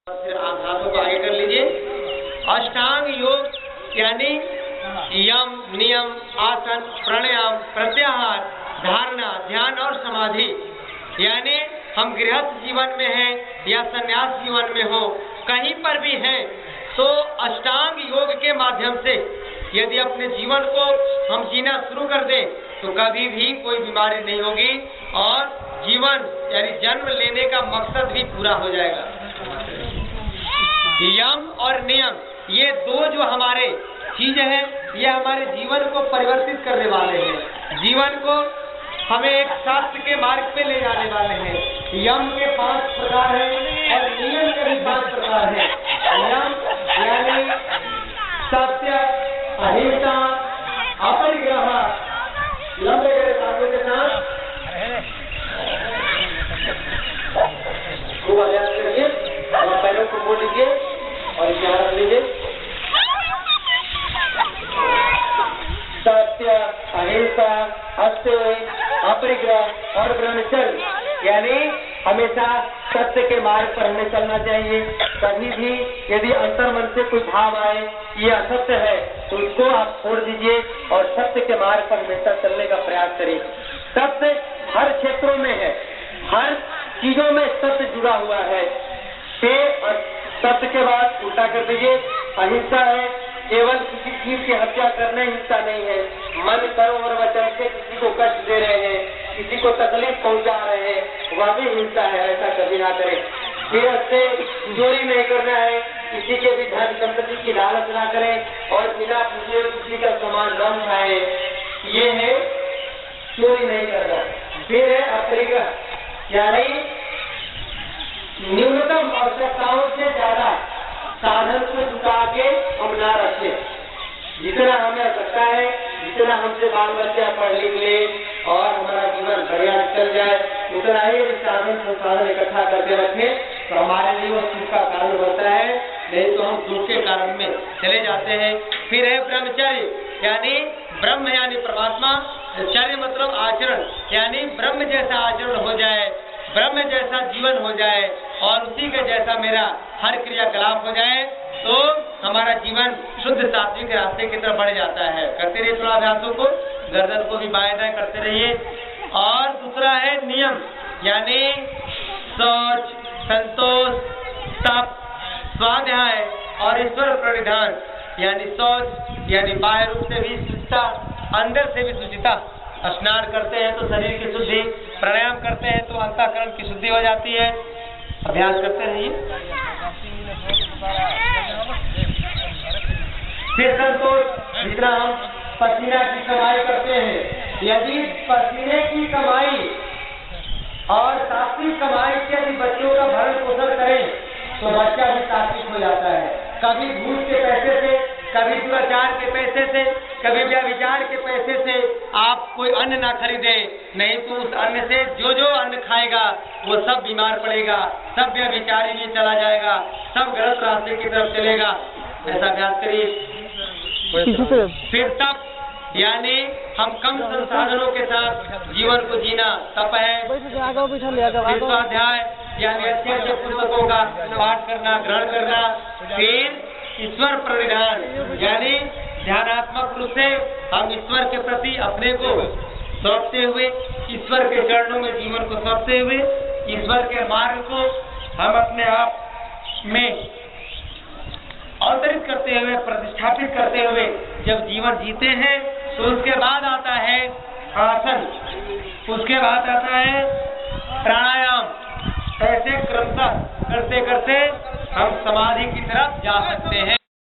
फिर आप हाथों को आगे कर लीजिए। अष्टांग योग यानी यम, नियम, आसन, प्राणायाम, प्रत्याहार, धारणा, ध्यान और समाधि। यानी हम गृहस्थ जीवन में हैं या संन्यास जीवन में हो, कहीं पर भी हैं, तो अष्टांग योग के माध्यम से यदि अपने जीवन को हम जीना शुरू कर दें तो कभी भी कोई बीमारी नहीं होगी और जीवन यानी जन्म लेने का मकसद भी पूरा हो जाएगा। यम और नियम ये दो जो हमारे चीज है, ये हमारे जीवन को परिवर्तित करने वाले हैं, जीवन को हमें एक शास्त्र के मार्ग पे ले जाने वाले हैं। यम के 5 प्रकार हैं और नियम के भी 5 प्रकार हैं। यम यानी सत्य, अहिंसा, अपरिग्रह, लंबे कानों के साथ खूब अभ्यास करिए और पैरों को मोड़ लीजिए और ध्यान रख लीजिए। सत्य, अहिंसा, अस्तेय, अपरिग्रह और ब्रह्मचर्य यानी हमेशा सत्य के मार्ग पर हमें चलना चाहिए। कभी भी यदि अंतर मन से कोई भाव आए ये असत्य है तो उसको आप छोड़ दीजिए और सत्य के मार्ग पर हमेशा चलने का प्रयास करें। सत्य हर क्षेत्रों में है, हर चीजों में सत्य जुड़ा हुआ है। सत्य के बाद उल्टा कर दीजिए। अहिंसा है, केवल किसी चीज की हत्या करना हिंसा नहीं है। मन, कर्म और वचन से किसी को कष्ट दे रहे हैं, किसी को तकलीफ पहुंचा रहे हैं, वह भी हिंसा है, ऐसा कभी ना करें। फिर से चोरी नहीं करना है, किसी के भी धन संपत्ति की लालच ना करें और बिना पूछे किसी का सामान न उठाए, ये है चोरी नहीं करना। फिर है अपरिग्रह यानी न्यूनतम आवश्यकताओं से ज्यादा साधन को जुटा के हम ना रखें। जितना हमें आवश्यकता है, जितना हमसे बाल बच्चा पढ़ लिख ले और हमारा जीवन बढ़िया चल जाए, उतना ही साधन संसाधन इकट्ठा करके रखें तो हमारे लिए वो सुख का कारण होता है, नहीं तो हम दुख के कारण में चले जाते हैं। फिर है ब्रह्मचर्य यानी ब्रह्म यानी परमात्मा, चर्य मतलब आचरण यानी ब्रह्म जैसा आचरण हो जाए, ब्रह्म जैसा जीवन हो जाए और उसी के जैसा मेरा हर क्रियाकलाप हो जाए तो हमारा जीवन शुद्ध सात्विक रास्ते की तरफ बढ़ जाता है। करते रहिए थोड़ा अभ्यासों को, गर्दन को भी बाएं दाएं करते रहिए। और दूसरा है नियम यानी शौच, संतोष, तप, स्वाध्याय और ईश्वर प्रणिधान यानी शौच यानी बाह्य रूप से भी शुचिता, अंदर से भी शुचिता। स्नान करते हैं तो शरीर की शुद्धि, प्राणायाम करते हैं तो अंतःकरण की शुद्धि हो जाती है। अभ्यास करते रहिए। फिर संतोष, जितना हम पसीना की कमाई करते हैं, यदि पसीने की कमाई और सात्विक कमाई से यदि बच्चों का भरण पोषण करें तो बच्चा भी सात्विक हो जाता है। कभी घूस के पैसे से, कभी दुराचार के पैसे से, कभी व्यभिचार के पैसे से आप कोई अन्न ना खरीदे, नहीं तो उस अन्न से जो जो अन्न खाएगा वो सब बीमार पड़ेगा, सब व्यभिचारी में चला जाएगा, सब गलत रास्ते की तरफ चलेगा। ऐसा अभ्यास करिए। फिर तप यानी हम कम संसाधनों के साथ जीवन को जीना, तप है। फिर स्वाध्याय यानी अच्छे अच्छे पुस्तकों का पाठ करना, ग्रहण करना। फिर ईश्वर प्रणिधान यानी ध्यानात्मक रूप से हम ईश्वर के प्रति अपने को सौंपते हुए, ईश्वर के चरणों में जीवन को सौंपते हुए, ईश्वर के मार्ग को हम अपने आप में अवतरित करते हुए, प्रतिष्ठापित करते हुए जब जीवन जीते हैं तो उसके बाद आता है आसन, उसके बाद आता है प्राणायाम। ऐसे क्रमशः करते करते हम समाधि की तरफ जा सकते हैं।